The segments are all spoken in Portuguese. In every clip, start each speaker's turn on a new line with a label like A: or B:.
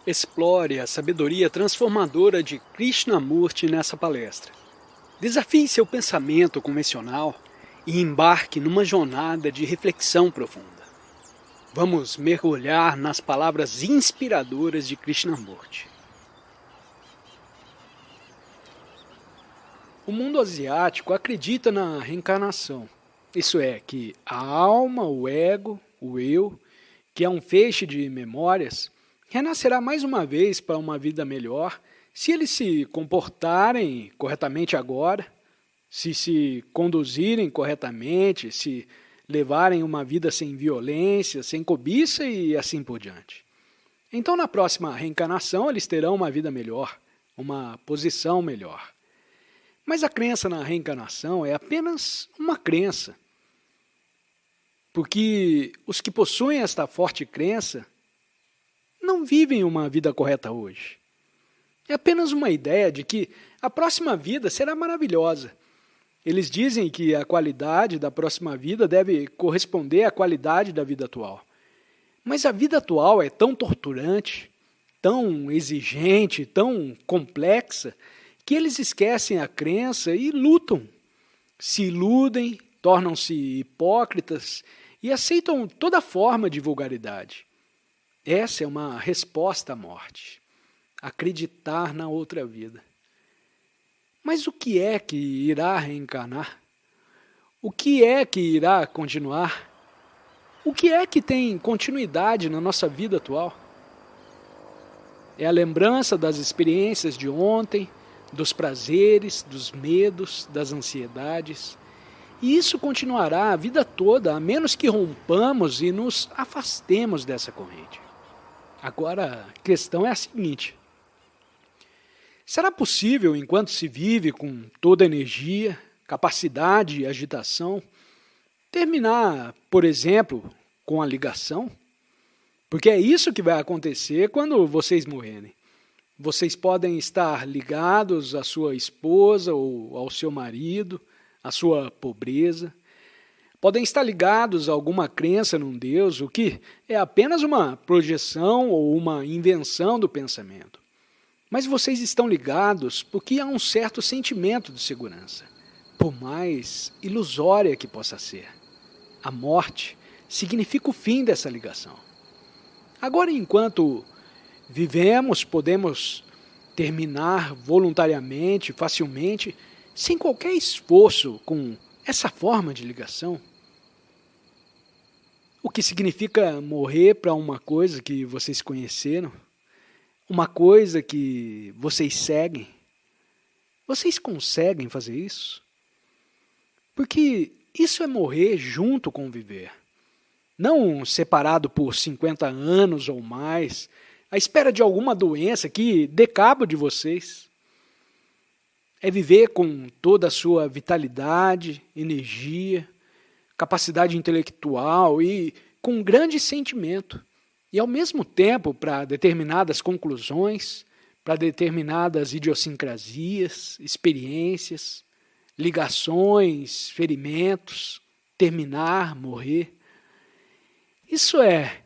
A: Explore a sabedoria transformadora de Krishnamurti nessa palestra. Desafie seu pensamento convencional e embarque numa jornada de reflexão profunda. Vamos mergulhar nas palavras inspiradoras de Krishnamurti. O mundo asiático acredita na reencarnação. Isso é, que a alma, o ego, o eu, que é um feixe de memórias, renascerá mais uma vez para uma vida melhor se eles se comportarem corretamente agora, se conduzirem corretamente, se levarem uma vida sem violência, sem cobiça e assim por diante. Então, na próxima reencarnação, eles terão uma vida melhor, uma posição melhor. Mas a crença na reencarnação é apenas uma crença, porque os que possuem esta forte crença não vivem uma vida correta hoje. É apenas uma ideia de que a próxima vida será maravilhosa. Eles dizem que a qualidade da próxima vida deve corresponder à qualidade da vida atual. Mas a vida atual é tão torturante, tão exigente, tão complexa, que eles esquecem a crença e lutam. Se iludem, tornam-se hipócritas e aceitam toda forma de vulgaridade. Essa é uma resposta à morte. Acreditar na outra vida. Mas o que é que irá reencarnar? O que é que irá continuar? O que é que tem continuidade na nossa vida atual? É a lembrança das experiências de ontem, dos prazeres, dos medos, das ansiedades. E isso continuará a vida toda, a menos que rompamos e nos afastemos dessa corrente. Agora, a questão é a seguinte: será possível, enquanto se vive com toda energia, capacidade e agitação, terminar, por exemplo, com a ligação? Porque é isso que vai acontecer quando vocês morrerem. Vocês podem estar ligados à sua esposa ou ao seu marido, à sua pobreza. Podem estar ligados a alguma crença num Deus, o que é apenas uma projeção ou uma invenção do pensamento. Mas vocês estão ligados porque há um certo sentimento de segurança, por mais ilusória que possa ser. A morte significa o fim dessa ligação. Agora, enquanto vivemos, podemos terminar voluntariamente, facilmente, sem qualquer esforço com essa forma de ligação. O que significa morrer para uma coisa que vocês conheceram, uma coisa que vocês seguem. Vocês conseguem fazer isso? Porque isso é morrer junto com viver. Não separado por 50 anos ou mais, à espera de alguma doença que dê cabo de vocês. É viver com toda a sua vitalidade, energia, capacidade intelectual e com um grande sentimento. E, ao mesmo tempo, para determinadas conclusões, para determinadas idiosincrasias, experiências, ligações, ferimentos, terminar, morrer. Isso é,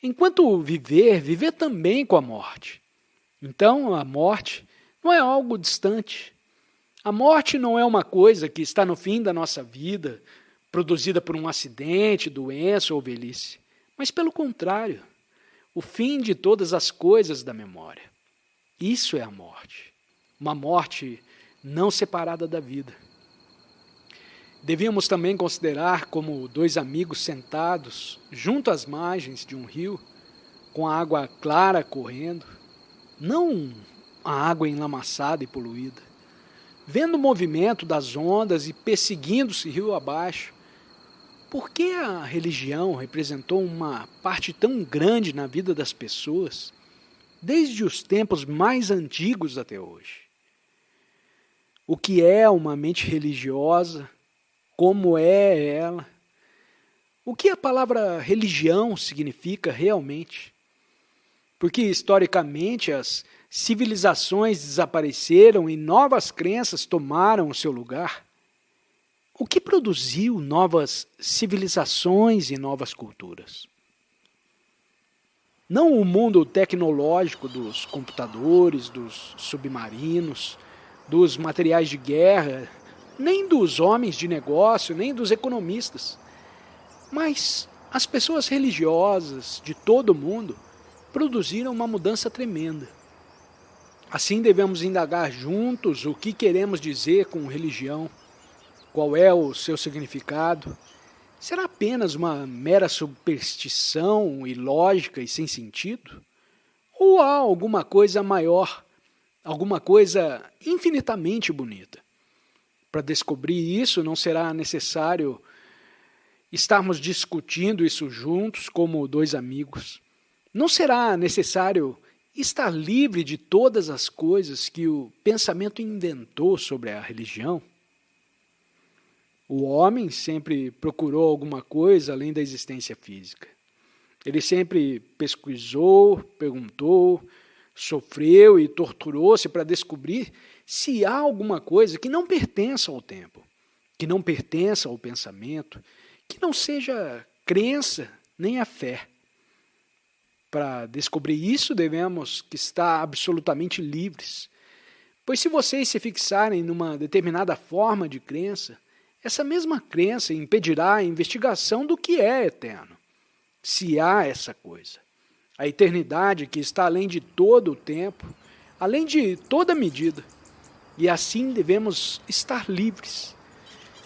A: enquanto viver, viver também com a morte. Então, a morte não é algo distante. A morte não é uma coisa que está no fim da nossa vida, produzida por um acidente, doença ou velhice, mas pelo contrário, o fim de todas as coisas da memória. Isso é a morte, uma morte não separada da vida. Devíamos também considerar como dois amigos sentados junto às margens de um rio, com a água clara correndo, não a água enlamaçada e poluída, vendo o movimento das ondas e perseguindo-se rio abaixo. Por que a religião representou uma parte tão grande na vida das pessoas, desde os tempos mais antigos até hoje? O que é uma mente religiosa? Como é ela? O que a palavra religião significa realmente? Porque, historicamente, as civilizações desapareceram e novas crenças tomaram o seu lugar. O que produziu novas civilizações e novas culturas? Não o mundo tecnológico dos computadores, dos submarinos, dos materiais de guerra, nem dos homens de negócio, nem dos economistas. Mas as pessoas religiosas de todo o mundo produziram uma mudança tremenda. Assim devemos indagar juntos o que queremos dizer com religião, qual é o seu significado. Será apenas uma mera superstição ilógica e sem sentido? Ou há alguma coisa maior, alguma coisa infinitamente bonita? Para descobrir isso, não será necessário estarmos discutindo isso juntos como dois amigos. Não será necessário estar livre de todas as coisas que o pensamento inventou sobre a religião. O homem sempre procurou alguma coisa além da existência física. Ele sempre pesquisou, perguntou, sofreu e torturou-se para descobrir se há alguma coisa que não pertença ao tempo, que não pertença ao pensamento, que não seja crença nem a fé. Para descobrir isso, devemos estar absolutamente livres. Pois se vocês se fixarem numa determinada forma de crença, essa mesma crença impedirá a investigação do que é eterno, se há essa coisa. A eternidade que está além de todo o tempo, além de toda medida. E assim devemos estar livres.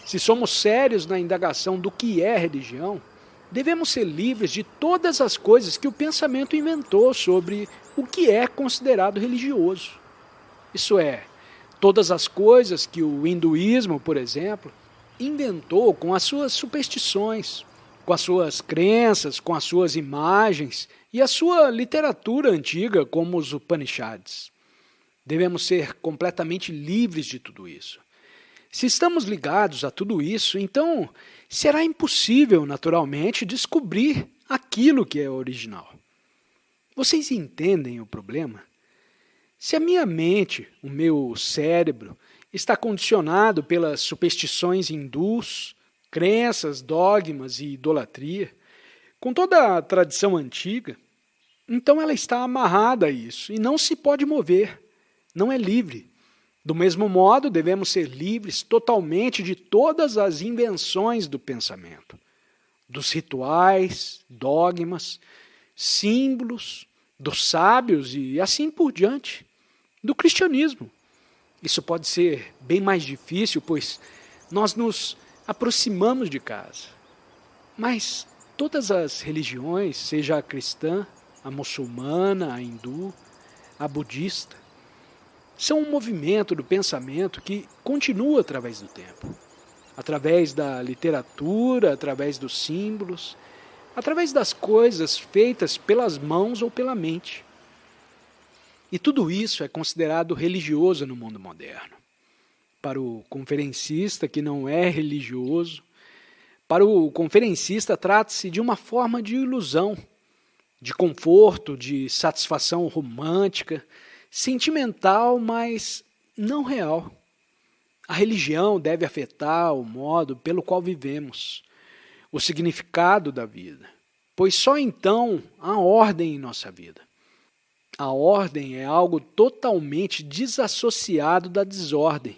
A: Se somos sérios na indagação do que é religião, devemos ser livres de todas as coisas que o pensamento inventou sobre o que é considerado religioso. Isso é, todas as coisas que o hinduísmo, por exemplo, inventou com as suas superstições, com as suas crenças, com as suas imagens e a sua literatura antiga, como os Upanishads. Devemos ser completamente livres de tudo isso. Se estamos ligados a tudo isso, então será impossível, naturalmente, descobrir aquilo que é original. Vocês entendem o problema? Se a minha mente, o meu cérebro, está condicionado pelas superstições hindus, crenças, dogmas e idolatria, com toda a tradição antiga, então ela está amarrada a isso e não se pode mover, não é livre. Do mesmo modo, devemos ser livres totalmente de todas as invenções do pensamento, dos rituais, dogmas, símbolos, dos sábios e assim por diante, do cristianismo. Isso pode ser bem mais difícil, pois nós nos aproximamos de casa. Mas todas as religiões, seja a cristã, a muçulmana, a hindu, a budista, são um movimento do pensamento que continua através do tempo, através da literatura, através dos símbolos, através das coisas feitas pelas mãos ou pela mente. E tudo isso é considerado religioso no mundo moderno. Para o conferencista que não é religioso, para o conferencista trata-se de uma forma de ilusão, de conforto, de satisfação romântica, sentimental, mas não real. A religião deve afetar o modo pelo qual vivemos, o significado da vida, pois só então há ordem em nossa vida. A ordem é algo totalmente desassociado da desordem.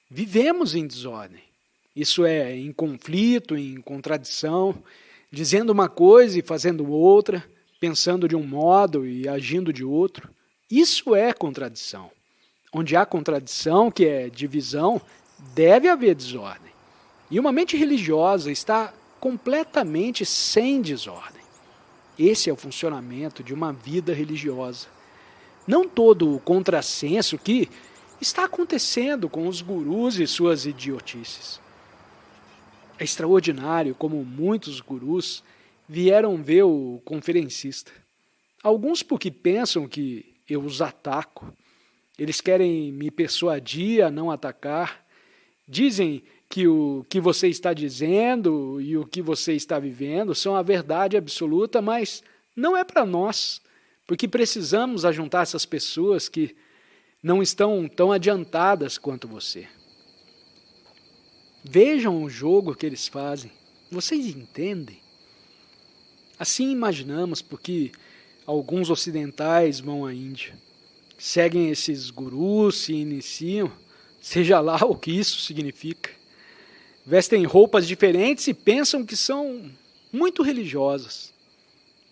A: Vivemos em desordem. Isso é, em conflito, em contradição, dizendo uma coisa e fazendo outra, pensando de um modo e agindo de outro. Isso é contradição. Onde há contradição, que é divisão, deve haver desordem. E uma mente religiosa está completamente sem desordem. Esse é o funcionamento de uma vida religiosa. Não todo o contrassenso que está acontecendo com os gurus e suas idiotices. É extraordinário como muitos gurus vieram ver o conferencista. Alguns porque pensam que eu os ataco. Eles querem me persuadir a não atacar. Dizem que o que você está dizendo e o que você está vivendo são a verdade absoluta, mas não é para nós, porque precisamos ajuntar essas pessoas que não estão tão adiantadas quanto você. Vejam o jogo que eles fazem. Vocês entendem? Assim imaginamos, porque alguns ocidentais vão à Índia, seguem esses gurus, se iniciam, seja lá o que isso significa. Vestem roupas diferentes e pensam que são muito religiosas,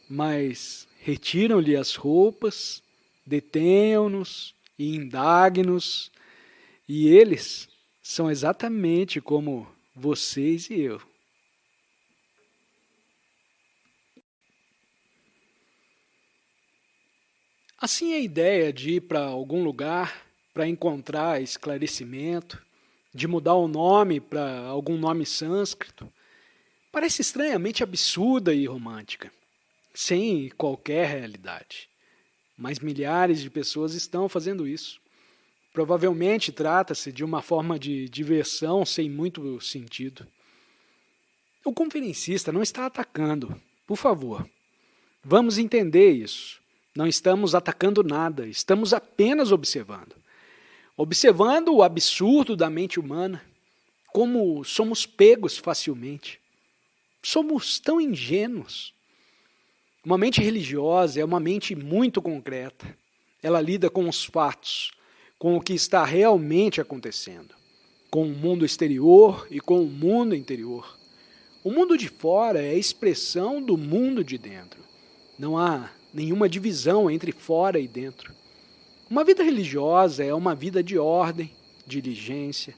A: mas retiram-lhe as roupas, detenham-nos e indagam-nos, e eles são exatamente como vocês e eu. Assim, a ideia de ir para algum lugar para encontrar esclarecimento, de mudar o nome para algum nome sânscrito, parece estranhamente absurda e romântica, sem qualquer realidade. Mas milhares de pessoas estão fazendo isso. Provavelmente trata-se de uma forma de diversão sem muito sentido. O conferencista não está atacando, por favor. Vamos entender isso. Não estamos atacando nada, estamos apenas observando. Observando o absurdo da mente humana, como somos pegos facilmente. Somos tão ingênuos. Uma mente religiosa é uma mente muito concreta. Ela lida com os fatos, com o que está realmente acontecendo, com o mundo exterior e com o mundo interior. O mundo de fora é a expressão do mundo de dentro. Não há nenhuma divisão entre fora e dentro. Uma vida religiosa é uma vida de ordem, diligência,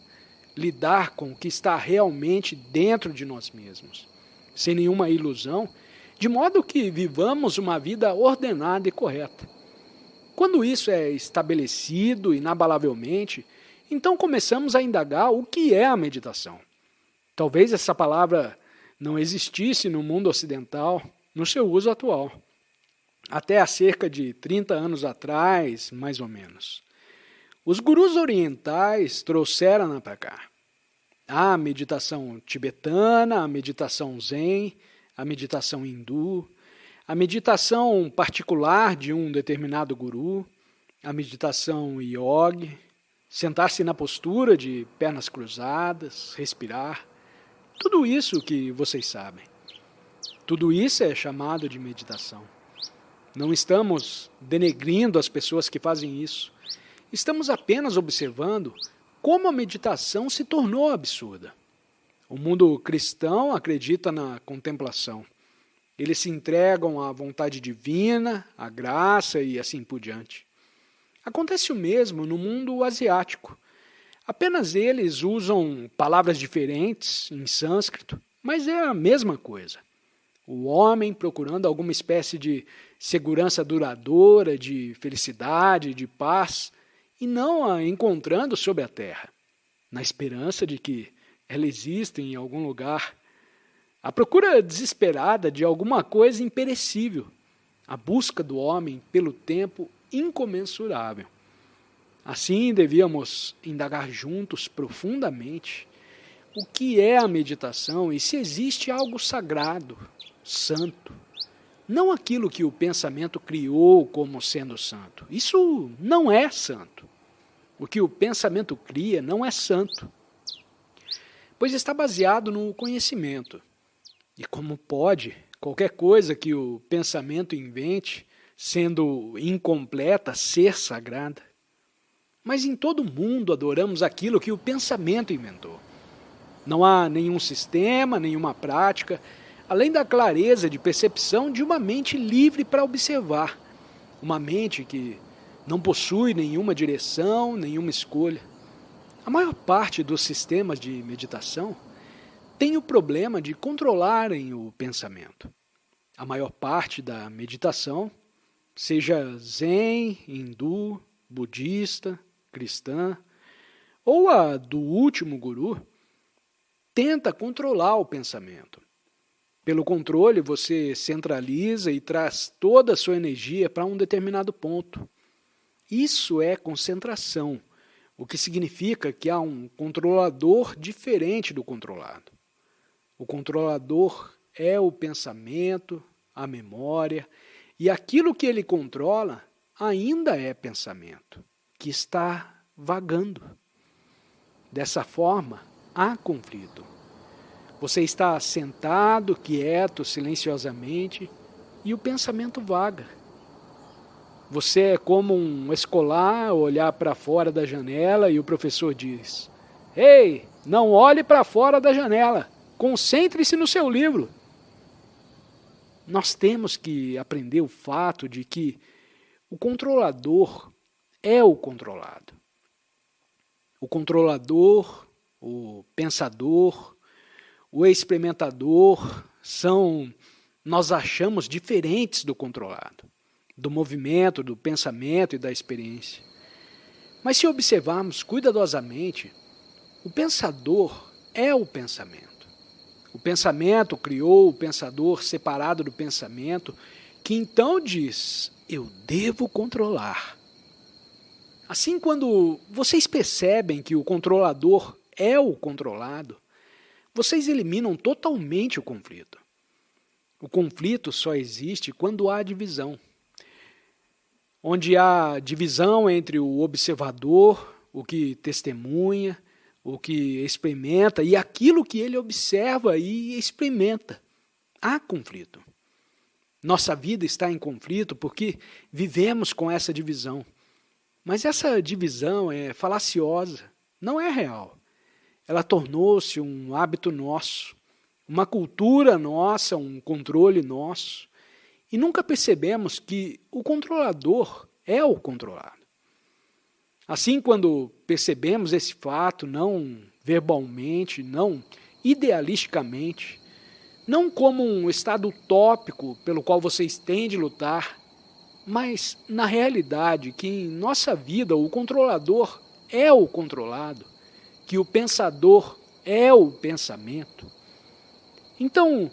A: lidar com o que está realmente dentro de nós mesmos, sem nenhuma ilusão, de modo que vivamos uma vida ordenada e correta. Quando isso é estabelecido inabalavelmente, então começamos a indagar o que é a meditação. Talvez essa palavra não existisse no mundo ocidental, no seu uso atual. Até há cerca de 30 anos atrás, mais ou menos. Os gurus orientais trouxeram-na para cá. A meditação tibetana, a meditação zen, a meditação hindu, a meditação particular de um determinado guru, a meditação yogi, sentar-se na postura de pernas cruzadas, respirar, tudo isso que vocês sabem. Tudo isso é chamado de meditação. Não estamos denegrindo as pessoas que fazem isso. Estamos apenas observando como a meditação se tornou absurda. O mundo cristão acredita na contemplação. Eles se entregam à vontade divina, à graça e assim por diante. Acontece o mesmo no mundo asiático. Apenas eles usam palavras diferentes em sânscrito, mas é a mesma coisa. O homem procurando alguma espécie de segurança duradoura, de felicidade, de paz, e não a encontrando sobre a terra, na esperança de que ela exista em algum lugar. A procura desesperada de alguma coisa imperecível, a busca do homem pelo tempo incomensurável. Assim, devíamos indagar juntos profundamente o que é a meditação e se existe algo sagrado, santo. Não aquilo que o pensamento criou como sendo santo. Isso não é santo. O que o pensamento cria não é santo, pois está baseado no conhecimento. E como pode qualquer coisa que o pensamento invente, sendo incompleta, ser sagrada? Mas em todo o mundo adoramos aquilo que o pensamento inventou. Não há nenhum sistema, nenhuma prática, além da clareza de percepção de uma mente livre para observar, uma mente que não possui nenhuma direção, nenhuma escolha. A maior parte dos sistemas de meditação tem o problema de controlarem o pensamento. A maior parte da meditação, seja zen, hindu, budista, cristã, ou a do último guru, tenta controlar o pensamento. Pelo controle, você centraliza e traz toda a sua energia para um determinado ponto. Isso é concentração, o que significa que há um controlador diferente do controlado. O controlador é o pensamento, a memória, e aquilo que ele controla ainda é pensamento, que está vagando. Dessa forma, há conflito. Você está sentado, quieto, silenciosamente, e o pensamento vaga. Você é como um escolar olhar para fora da janela e o professor diz: "Ei, não olhe para fora da janela, concentre-se no seu livro." Nós temos que aprender o fato de que o controlador é o controlado. O controlador, o pensador, o experimentador nós achamos diferentes do controlado, do movimento, do pensamento e da experiência. Mas se observarmos cuidadosamente, o pensador é o pensamento. O pensamento criou o pensador separado do pensamento, que então diz: eu devo controlar. Assim, quando vocês percebem que o controlador é o controlado, vocês eliminam totalmente o conflito. O conflito só existe quando há divisão. Onde há divisão entre o observador, o que testemunha, o que experimenta e aquilo que ele observa e experimenta. Há conflito. Nossa vida está em conflito porque vivemos com essa divisão. Mas essa divisão é falaciosa, não é real. Ela tornou-se um hábito nosso, uma cultura nossa, um controle nosso. E nunca percebemos que o controlador é o controlado. Assim, quando percebemos esse fato, não verbalmente, não idealisticamente, não como um estado utópico pelo qual vocês têm de lutar, mas na realidade que em nossa vida o controlador é o controlado, que o pensador é o pensamento. Então,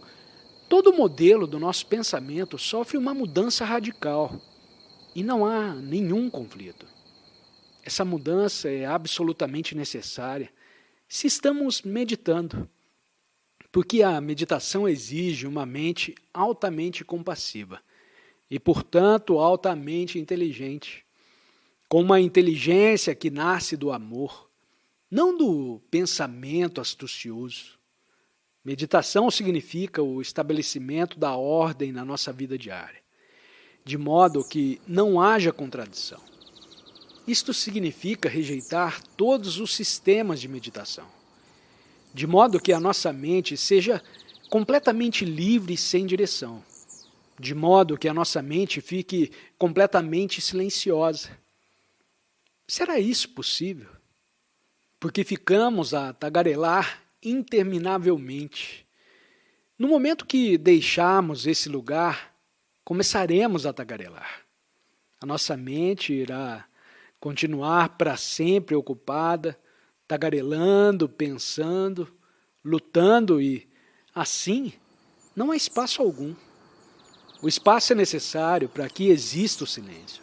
A: todo modelo do nosso pensamento sofre uma mudança radical e não há nenhum conflito. Essa mudança é absolutamente necessária se estamos meditando, porque a meditação exige uma mente altamente compassiva e, portanto, altamente inteligente, com uma inteligência que nasce do amor, não do pensamento astucioso. Meditação significa o estabelecimento da ordem na nossa vida diária, de modo que não haja contradição. Isto significa rejeitar todos os sistemas de meditação, de modo que a nossa mente seja completamente livre e sem direção, de modo que a nossa mente fique completamente silenciosa. Será isso possível? Porque ficamos a tagarelar interminavelmente. No momento que deixarmos esse lugar, começaremos a tagarelar. A nossa mente irá continuar para sempre ocupada, tagarelando, pensando, lutando e, assim, não há espaço algum. O espaço é necessário para que exista o silêncio,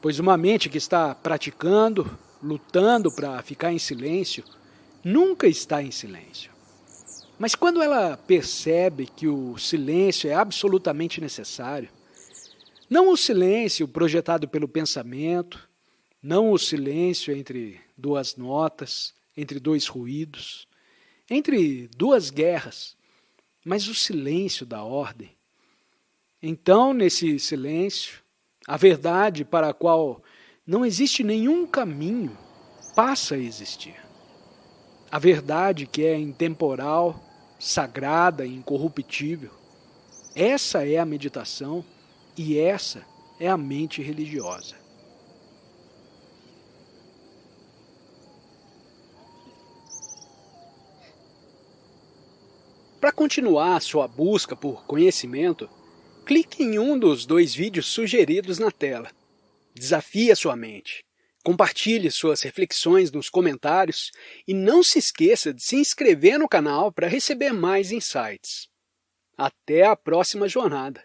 A: pois uma mente que está praticando, lutando para ficar em silêncio, nunca está em silêncio. Mas quando ela percebe que o silêncio é absolutamente necessário, não o silêncio projetado pelo pensamento, não o silêncio entre duas notas, entre dois ruídos, entre duas guerras, mas o silêncio da ordem. Então, nesse silêncio, a verdade para a qual não existe nenhum caminho passa a existir. A verdade que é intemporal, sagrada e incorruptível. Essa é a meditação e essa é a mente religiosa. Para continuar a sua busca por conhecimento, clique em um dos 2 vídeos sugeridos na tela. Desafie a sua mente. Compartilhe suas reflexões nos comentários e não se esqueça de se inscrever no canal para receber mais insights. Até a próxima jornada!